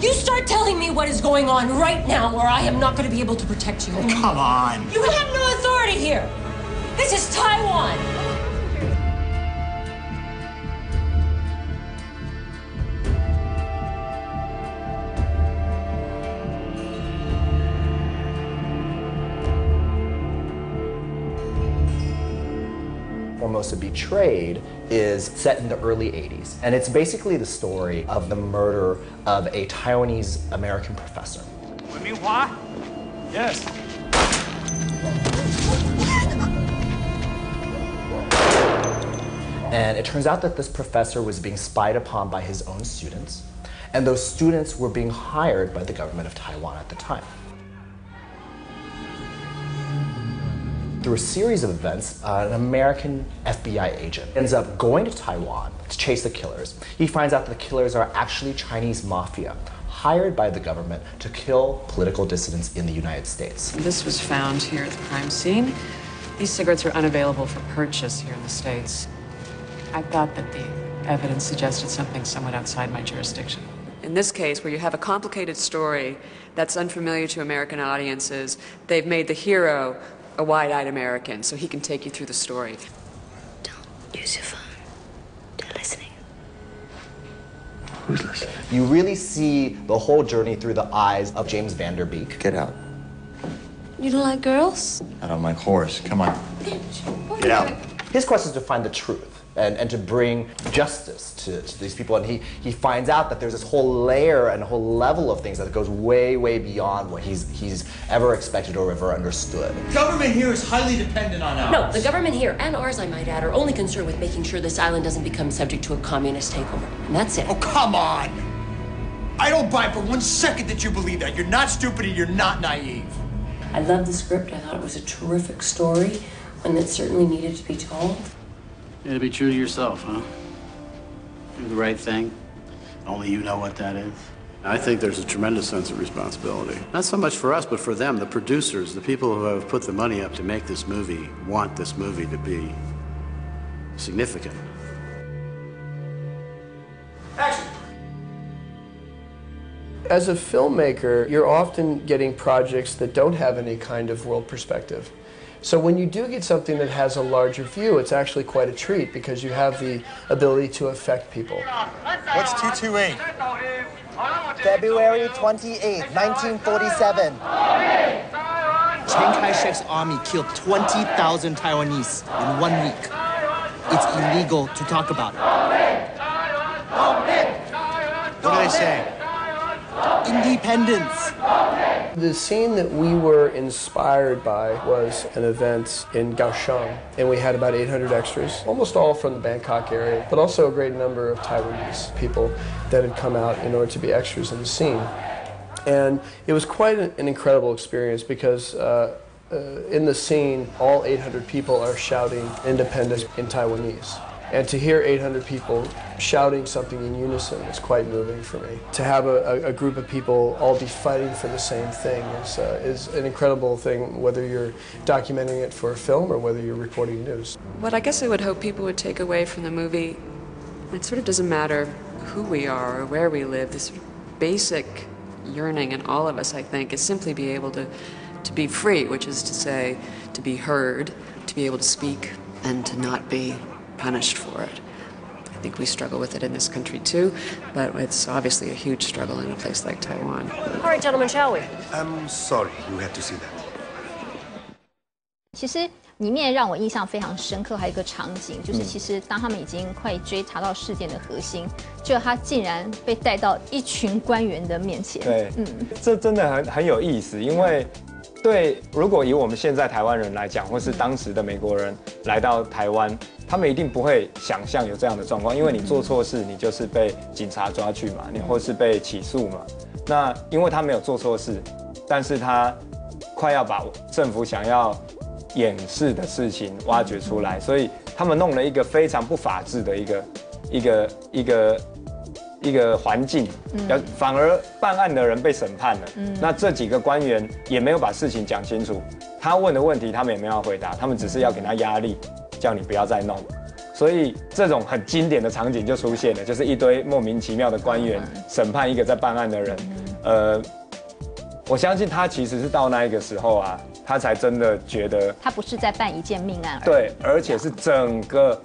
You start telling me what is going on right now, or I am not going to be able to protect you. Oh, come on. You have no authority here. This is Taiwan. Formosa Betrayed is set in the early 80s, and it's basically the story of the murder of a Taiwanese American professor. Yes. And it turns out that this professor was being spied upon by his own students, and those students were being hired by the government of Taiwan at the time. Through a series of events, an American FBI agent ends up going to Taiwan to chase the killers. He finds out that the killers are actually Chinese mafia, hired by the government to kill political dissidents in the United States. This was found here at the crime scene. These cigarettes are unavailable for purchase here in the States. I thought that the evidence suggested something somewhat outside my jurisdiction. In this case, where you have a complicated story that's unfamiliar to American audiences, they've made the hero a wide-eyed American, so he can take you through the story. Don't use your phone. They're listening. Who's listening? You really see the whole journey through the eyes of James Van Der Beek. Get out. You don't like girls? I don't like horse. Come on. Get out. His quest is to find the truth and to bring justice to these people. And he finds out that there's this whole layer and a whole level of things that goes way, way beyond what he's ever expected or ever understood. Government here is highly dependent on ours. No, the government here, and ours I might add, are only concerned with making sure this island doesn't become subject to a communist takeover. And that's it. Oh, come on! I don't buy for 1 second that you believe that. You're not stupid and you're not naive. I loved the script. I thought it was a terrific story, one that certainly needed to be told. Yeah, to be true to yourself, huh? Do the right thing. Only you know what that is. I think there's a tremendous sense of responsibility. Not so much for us, but for them, the producers, the people who have put the money up to make this movie, want this movie to be significant. Action! As a filmmaker, you're often getting projects that don't have any kind of world perspective. So when you do get something that has a larger view, it's actually quite a treat because you have the ability to affect people. What's 228? February 28, 1947. Chiang Kai-shek's army killed 20,000 Taiwanese in 1 week. It's illegal to talk about it. What did I say? Independence. The scene that we were inspired by was an event in Kaohsiung, and we had about 800 extras, almost all from the Bangkok area, but also a great number of Taiwanese people that had come out in order to be extras in the scene. And it was quite an incredible experience because in the scene, all 800 people are shouting independence in Taiwanese. And to hear 800 people shouting something in unison is quite moving for me. To have a group of people all be fighting for the same thing is an incredible thing, whether you're documenting it for a film or whether you're reporting news. What I guess I would hope people would take away from the movie, it sort of doesn't matter who we are or where we live, this sort of basic yearning in all of us, I think, is simply be able to be free, which is to say, to be heard, to be able to speak, and to not be punished for it. I think we struggle with it in this country too, but it's obviously a huge struggle in a place like Taiwan. All right, gentlemen, shall we? I'm sorry you had to see that. 其实里面让我印象非常深刻，还有一个场景，就是其实当他们已经快追查到事件的核心，就他竟然被带到一群官员的面前。对，这真的很有意思，因为对，如果以我们现在台湾人来讲，或是当时的美国人来到台湾，他们一定不会想象有这样的状况，因为你做错事，你就是被警察抓去嘛，你或是被起诉嘛。那因为他没有做错事，但是他快要把政府想要掩饰的事情挖掘出来，所以他们弄了一个非常不法治的一个环境，反而办案的人被审判了。那这几个官员也没有把事情讲清楚，他问的问题他们也没有要回答，他们只是要给他压力，叫你不要再弄。所以这种很经典的场景就出现了，就是一堆莫名其妙的官员审判一个在办案的人。我相信他其实是到那一个时候啊，他才真的觉得他不是在办一件命案而已。对，而且是整个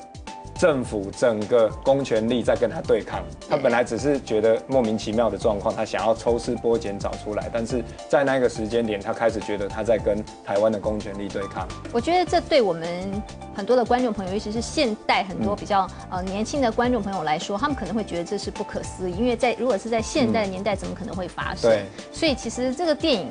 政府、整个公权力在跟他对抗。他本来只是觉得莫名其妙的状况，他想要抽丝剥茧找出来，但是在那个时间点，他开始觉得他在跟台湾的公权力对抗。我觉得这对我们很多的观众朋友，尤其是现代很多比较年轻的观众朋友来说，他们可能会觉得这是不可思议，因为如果是在现代的年代，怎么可能会发生？对，所以其实这个电影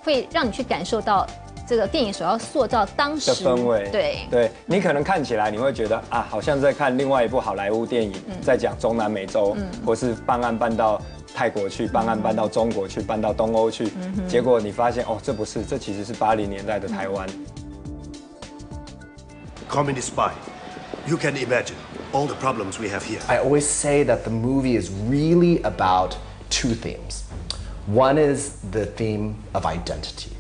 会让你去感受到这个电影所要塑造当时的氛围。对，你可能看起来你会觉得啊，好像在看另外一部好莱坞电影，在讲中南美洲，或是办案办到泰国去，办案办到中国去，办到东欧去，结果你发现哦，这不是，这其实是80年代的台湾。Communist spy. You can imagine all the problems we have here. I always say that the movie is really about two themes. One is the theme of identity,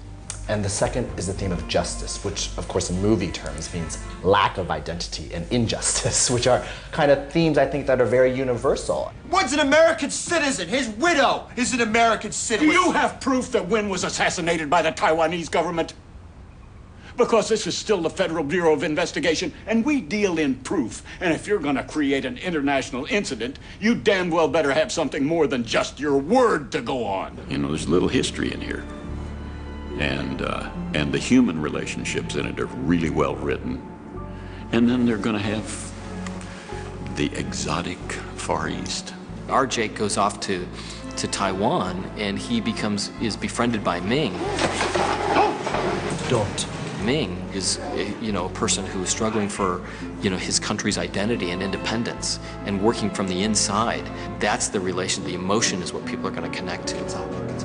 and the second is the theme of justice, which, of course, in movie terms means lack of identity and injustice, which are kind of themes I think that are very universal. One's an American citizen. His widow is an American citizen. Do you have proof that Wynn was assassinated by the Taiwanese government? Because this is still the Federal Bureau of Investigation, and we deal in proof. And if you're gonna create an international incident, you damn well better have something more than just your word to go on. You know, there's a little history in here. And the human relationships in it are really well written. And then they're gonna have the exotic Far East. Our Jake goes off to Taiwan, and he is befriended by Ming. Don't. Ming is, a person who is struggling for, his country's identity and independence and working from the inside. That's the relation, the emotion is what people are going to connect to,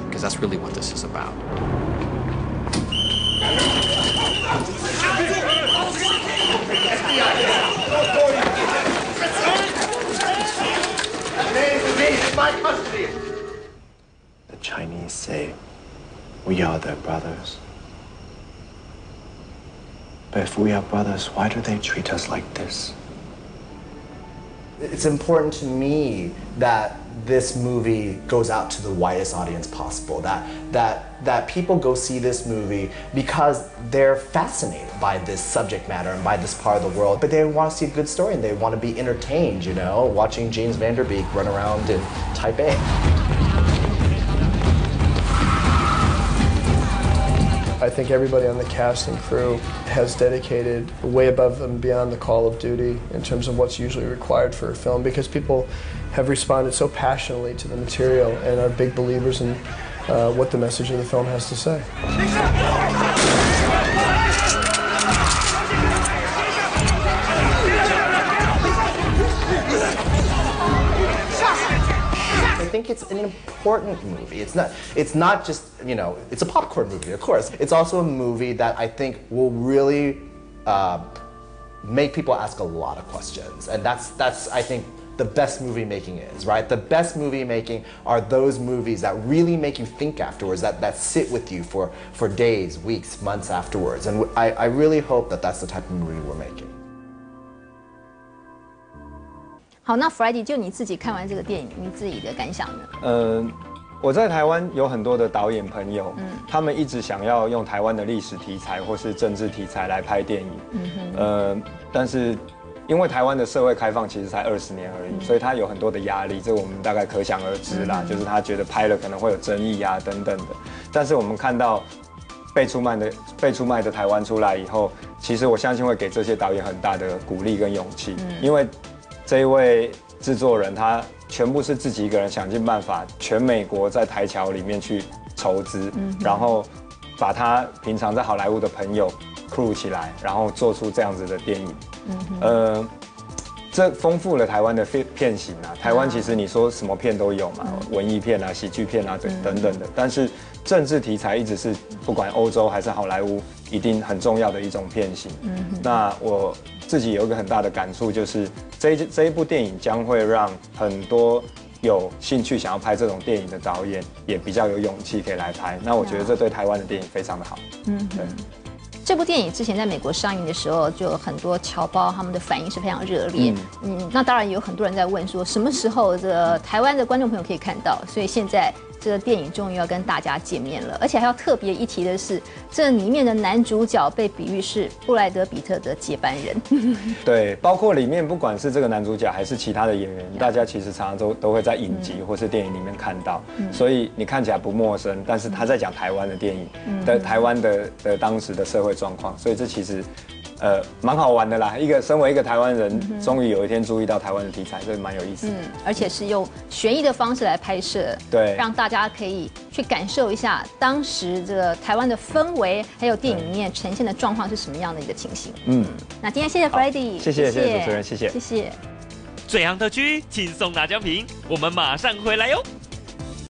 because that's really what this is about. The Chinese say we are their brothers. But if we are brothers, why do they treat us like this? It's important to me that this movie goes out to the widest audience possible, that people go see this movie because they're fascinated by this subject matter and by this part of the world, but they want to see a good story and they want to be entertained, watching James Van Der Beek run around in Taipei. I think everybody on the cast and crew has dedicated way above and beyond the call of duty in terms of what's usually required for a film, because people have responded so passionately to the material and are big believers in what the message of the film has to say. I think it's an important movie. It's not just, it's a popcorn movie, of course. It's also a movie that I think will really make people ask a lot of questions. And that's I think, the best movie making is, right? The best movie making are those movies that really make you think afterwards, that sit with you for days, weeks, months afterwards. And I really hope that that's the type of movie we're making. 好，那 Freddy 就你自己看完这个电影，你自己的感想呢？我在台湾有很多的导演朋友，他们一直想要用台湾的历史题材或是政治题材来拍电影，但是因为台湾的社会开放其实才20年而已，所以他有很多的压力，这我们大概可想而知啦。就是他觉得拍了可能会有争议啊等等的。但是我们看到被出卖的台湾出来以后，其实我相信会给这些导演很大的鼓励跟勇气，因为这一位制作人他全部是自己一个人想尽办法，全美国在台侨里面去筹资，然后把他平常在好莱坞的朋友 crew 起来，然后做出这样子的电影。这丰富了台湾的片型啊。台湾其实你说什么片都有嘛，文艺片啊、喜剧片啊等等的。但是政治题材一直是不管欧洲还是好莱坞一定很重要的一种片型。那我自己有一个很大的感触，就是这一部电影将会让很多有兴趣想要拍这种电影的导演也比较有勇气可以来拍。那我觉得这对台湾的电影非常的好。这这部电影之前在美国上映的时候，就有很多侨胞他们的反应是非常热烈。那当然也有很多人在问说，什么时候这个台湾的观众朋友可以看到？所以现在这个电影终于要跟大家见面了，而且还要特别一提的是，这里面的男主角被比喻是布莱德彼特的接班人。对，包括里面不管是这个男主角还是其他的演员，大家其实常常都会在影集或是电影里面看到，所以你看起来不陌生，但是他在讲台湾的电影的台湾的当时的社会状况，所以这其实蛮好玩的啦。身为一个台湾人，终于有一天注意到台湾的题材，这蛮有意思的。而且是用悬疑的方式来拍摄，对，让大家可以去感受一下当时这个台湾的氛围，还有电影里面呈现的状况是什么样的一个情形。那今天谢谢 Freddy， 谢谢主持人，谢谢。最夯特区轻松拿奖品，我们马上回来哟。